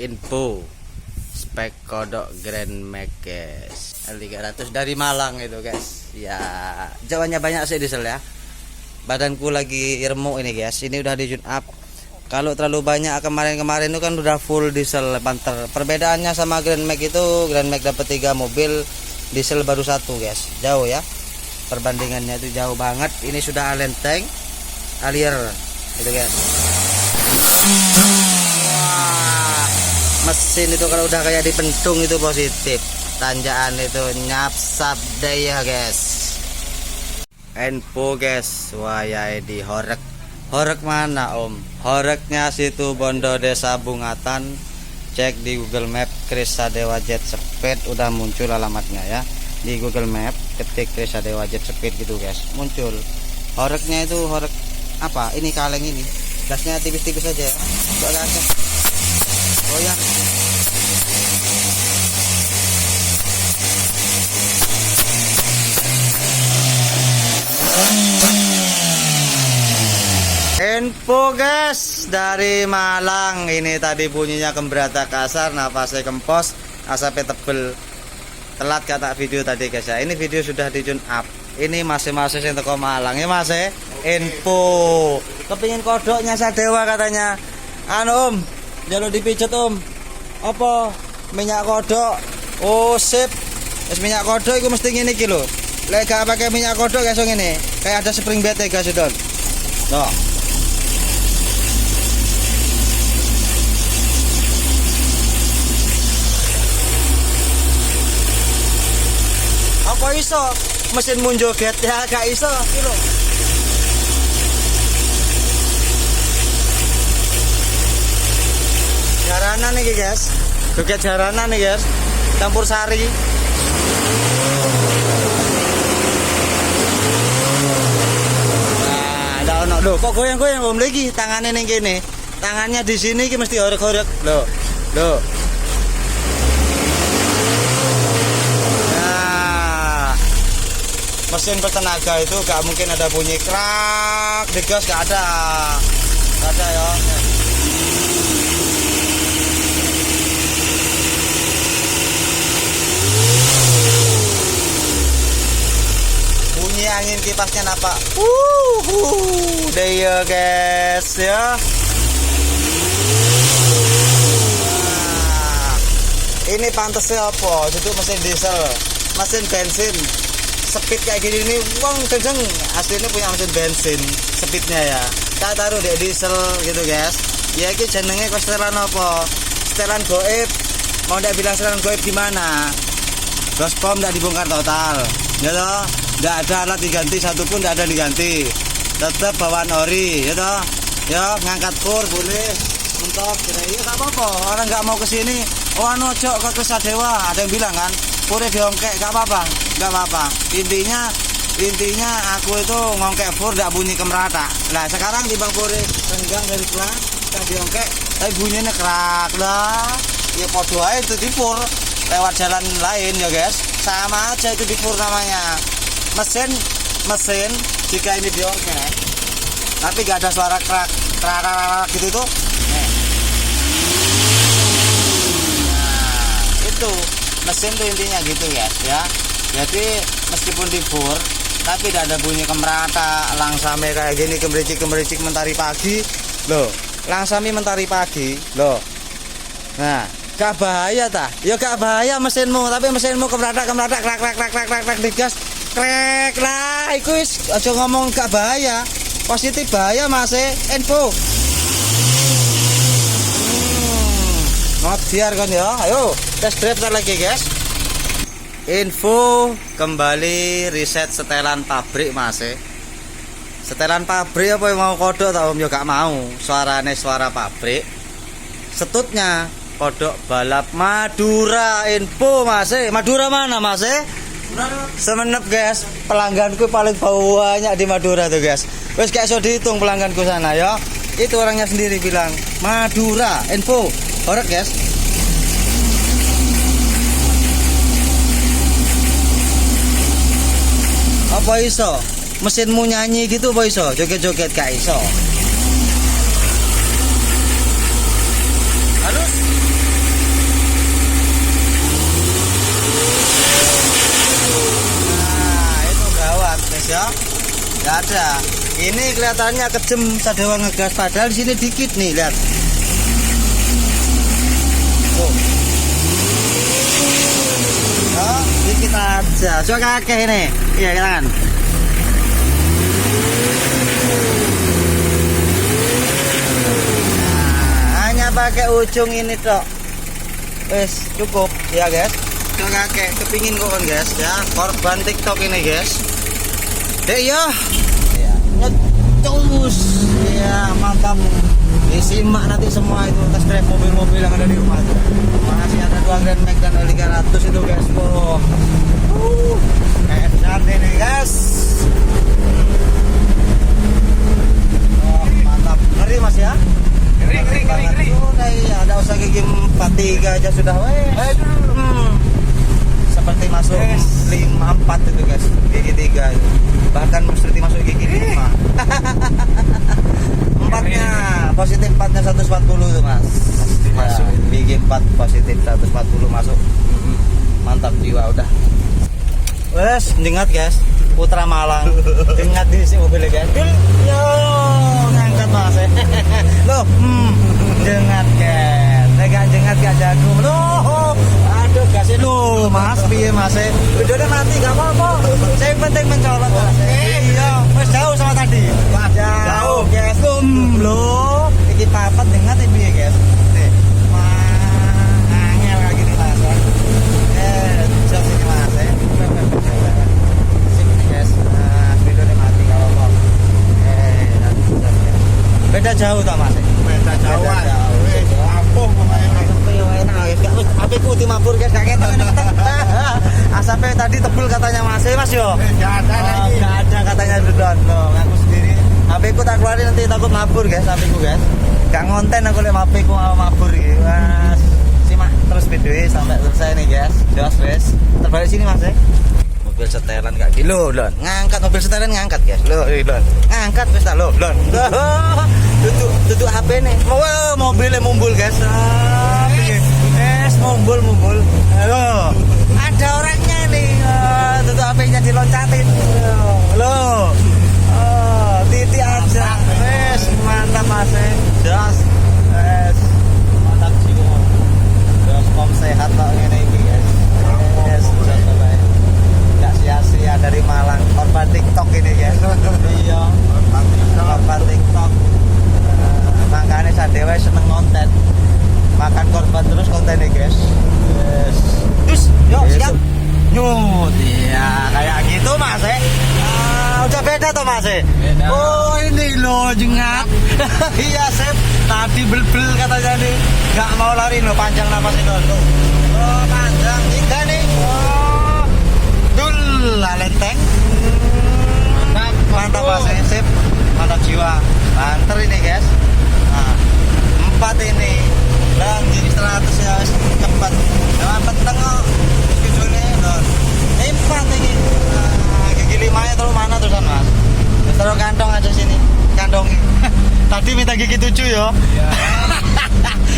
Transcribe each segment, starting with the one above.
info spek kodok Grand Max guys, L300 dari Malang itu guys ya. Jawabannya banyak sih diesel ya, badanku lagi remuk ini guys. Ini udah di tune up. Kalau terlalu banyak kemarin-kemarin itu kan udah full diesel panter. Perbedaannya sama Grand Max itu, Grand Max dapat 3 mobil, diesel baru 1 guys. Jauh ya, perbandingannya itu jauh banget. Ini sudah alenteng alier gitu guys. Wah, mesin itu kalau udah kayak dipentung itu positif, tanjakan itu nyapsap deh ya guys. Info guys, wah ya di horek. Horek mana om? Horeknya situ Bondo Desa Bungatan. Cek di Google Map Kris Sadewa Jet Speed, udah muncul alamatnya ya. Di Google Map ketik Kris Sadewa Jet Speed gitu guys, muncul. Horeknya itu horek apa? Ini kaleng ini. Gasnya tipis-tipis aja ya. Coba gasnya. Goyang. Info guys dari Malang. Ini tadi bunyinya kemberata kasar, nafasnya kempos, asapnya tebel. Telat kata video tadi guys ya. Ini video sudah di tune up. Ini masih yang teko Malang ya mas ya. Info kepingin kodoknya Sadewa katanya. Anu om, jalur dipijet om. Apa minyak kodok? Oh sip. Es minyak kodok itu mesti ngene iki lho. Lek gak pakai minyak kodok guys ngene. Kayak ada spring bed ya guys itu. Tuh. Apa iso mesinmu joget ya gak iso kilo. Jaranan nih guys, joget jaranan nih guys, campur sari. Nah, ndak ono lho, kok goyang-goyang om lagi tangannya ning kene. Tangannya di sini ki mesti horek-horek. Loh. Loh. Mesin bertenaga itu gak mungkin ada bunyi krak digas, gak ada ya. Bunyi angin kipasnya napa deh ya guys ya. Nah, ini pantasnya apa? Itu mesin diesel, mesin bensin. Speed kayak gini nih, wong kenceng. Aslinya punya mesin bensin, speednya ya. Kita taruh di diesel gitu guys. Ya ini jenenge kok setelan apa? Setelan goib. Mau ndak bilang setelan goib gimana? Gaspom ndak dibongkar total, ya toh. Ndak ada alat diganti satupun, ndak ada diganti. Tetap bawaan ori, ya toh. Ya ngangkat kur boleh. Untuk ya nggak apa-apa. Orang nggak mau kesini. Oh anu ojo ke Sadewa. Ada yang bilang kan? Pure diongkek gak apa-apa, gak apa-apa. Intinya aku itu ngongkek pur gak bunyi kemerata. Nah sekarang di bang pure renggang dari pelan, kita diongkek, tapi bunyinya kerak lah. Ya podo aja itu di pur lewat jalan lain ya guys. Sama aja itu di pur namanya. Mesin jika ini diongkek, tapi gak ada suara kerak gitu tuh. Nah itu. Mesin tuh intinya gitu guys ya. Jadi meskipun dibur tapi tidak ada bunyi kemerata. Langsame kayak gini kemericik mentari pagi loh. Langsami mentari pagi loh. Nah gak bahaya tah? Ya gak bahaya mesinmu, tapi mesinmu kemerata krak digas krek lah. Iku wis aja ngomong gak bahaya, positif bahaya mas. Info biar kan ya. Ayo test drive lagi guys. Info kembali reset setelan pabrik mas. Setelan pabrik apa yang mau kodok tau om? Ya gak mau. Suaranya suara pabrik. Setutnya kodok balap Madura. Info mas. Madura mana mas? Semenep guys. Pelangganku paling banyak di Madura tuh guys. Wes gak iso dihitung pelangganku sana ya. Itu orangnya sendiri bilang Madura. Info horek guys. Apa iso? Mesinmu nyanyi gitu apa iso? Joget-joget gak iso. Harus Ini kelihatannya kejem Sadewa ngegas, padahal di sini dikit nih, lihat. Oh. Oh, dikit aja. Coba kakek ini. Iya, kan. Nah, hanya pakai ujung ini tok. Wes, cukup ya, guys. Coba kakek kepingin kok kan, guys, ya. Korban TikTok ini, guys. Dek ya. Terus ya, mantap. Disimak nanti semua itu test drive mobil-mobil yang ada di rumah itu. Masih ada 2 Grand Max dan L300 itu, guys. Wow. Enak ini, guys. Oh, mantap. Ngeri Mas ya? Ngeri. Udah ya, ada usaha gigi 43 aja sudah. Seperti masuk 54 itu, guys. Gigi 3 itu. Bahkan mesti masuk gigi 5. Empatnya positif, 4-nya 140 tuh, Mas. Masuk gigi 4 positif 140 masuk. Mantap jiwa udah. Wes, jengat, guys. Putra Malang. Jengat di sini mobilnya, guys. Yo, ngangkat Mas. Loh, jengat, guys. Nek jengat gak jago. Loh, aduh gasnya loh, Mas. Piye Mas? Videonya mati gak apa-apa. Saya penting mencolot, Mas. Iya, wes jauh sama tadi. Jauh, guys. Loh, iki papat jengat iki piye, guys? Nih. Angel kayak gini, Mas. Jos ini, Mas. Sini, guys. Nah, videonya mati gak apa-apa. Beda jauh tak, Mas? Beda jauh. Ampuh pokoknya. HP ku dimabur, guys, gak ketok. Asapnya tadi tebul katanya Mas. Mas yo. Enggak ada lagi. Enggak ada katanya Dudon. Loh, ngaku sendiri. HP ku tak keluarin nanti takut mabur, guys, HP ku, guys. Gak ngonten aku lek HP ku mau mabur iki. Mas, simak terus videonya sampai selesai nih, guys. Jos, wes. Terbalik sini, Mas. Mobil setelan gak kilo, Lon. Ngangkat mobil setelan ngangkat, guys. Loh, Lon. Ngangkat wis tak, Lon. Duduk HP nih. Wah, mobilnya mumbul, guys. Mumbul. Halo. Ada orangnya nih. Tutup HP-nya diloncatin. Loh. Titi aja. Wes, mantap Mas. Jos. Wes. Mantap jiwa. Jos pom sehat tok ngene iki, guys. Yes, enggak sia-sia dari Malang. Korban TikTok ini, guys. Iya. Korban TikTok. Makanya Sadewa seneng konten. Makan korban terus kontennya, guys. Yes. Terus, yuk siap. Nyut, ya kayak gitu, Mas. Udah beda tuh, Mas. Beda. Oh, ini loh jengat. Iya, Sep. Tadi bel-bel katanya nih. Gak mau lari loh, panjang napas itu. Oh, panjang 3 nih. Oh. Dul, lenteng. Mantap, Mas. Sip. Mantap jiwa. Banter ini, guys. Nah, 4 ini. Lagi 100 ya, cepat. Jangan peteng kok. Videonya, Don. 4 ini. Gigi 5-nya terus mana terusan, Mas? Taruh kantong aja sini. Kantongin. Tadi minta gigi 7 ya. Iya.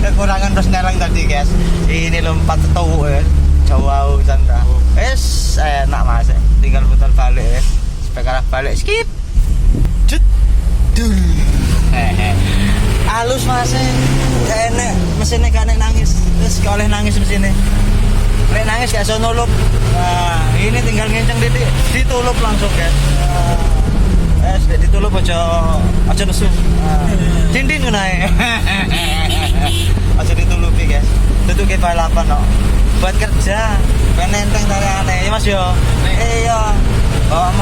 Kekurangan terus neleng tadi, guys. Ini lo 4 setuh ya. Jauh Chandra. Enak, Mas. Tinggal putar balik ya. Supaya balik skip. Jut. Dul. Halus, Mas. Enak mesinnya gak nangis. Terus gak oleh nangis mesinnya. Lek nangis gak iso nulup. Nah, ini tinggal ngenceng titik, ditulup langsung, guys. Ditulup aja nesu. Dinding naik. Aja ditulupi, guys. Duduk ke balapan no. Buat kerja, penenteng dari aneh, ya Mas yo. Iya. Bawa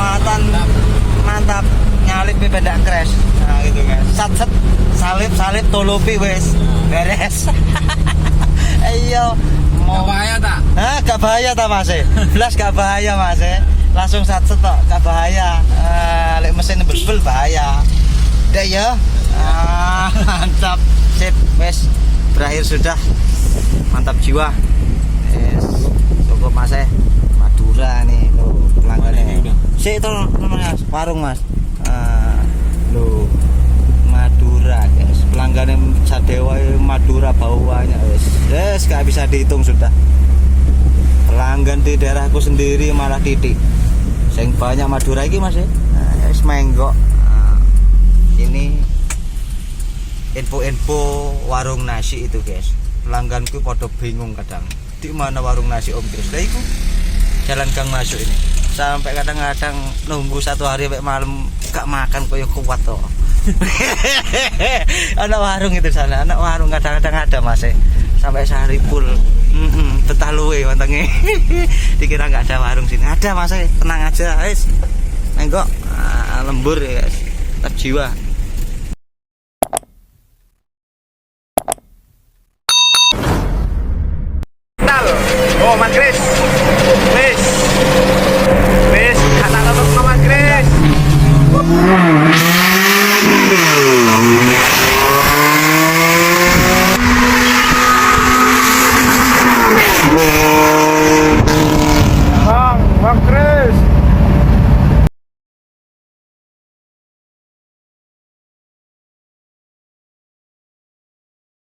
mantap. Nyalip beda crash. Nah, gitu, guys. Sat salip tulupi wes. Beres. Iya. Gak bahaya tak? Gak bahaya tak, Mas? Belas gak bahaya, Mas. Langsung sat tok, gak bahaya. Lek mesin bel bahaya. Udah ya. Mantap. Sip, wes. Berakhir sudah. Mantap jiwa. Yes. Cukup, Mas. Madura nih, lo pelanggannya. Sik itu namanya warung, Mas. Lo Madura, guys. Pelanggannya Sadewa Madura bawahnya, wes gak bisa dihitung sudah. Pelanggan di daerahku sendiri malah titik. Sing banyak Madura iki, Mas. Wis menggok. ini info-info warung nasi itu guys. Pelangganku pada bingung kadang, di mana warung nasi Om Kris. Lah iku jalan gang masuk ini. Sampai kadang-kadang nunggu 1 hari sampai malam gak makan koyo kuat toh. Anak warung itu sana, anak warung kadang-kadang ada Mas. Sampai sehari full. Betah luwe wantenge. Dikira nggak ada warung sini. Ada Mas, tenang aja, guys. Nengok lembur ya, guys. Tetap jiwa. Oh, Mas Kris.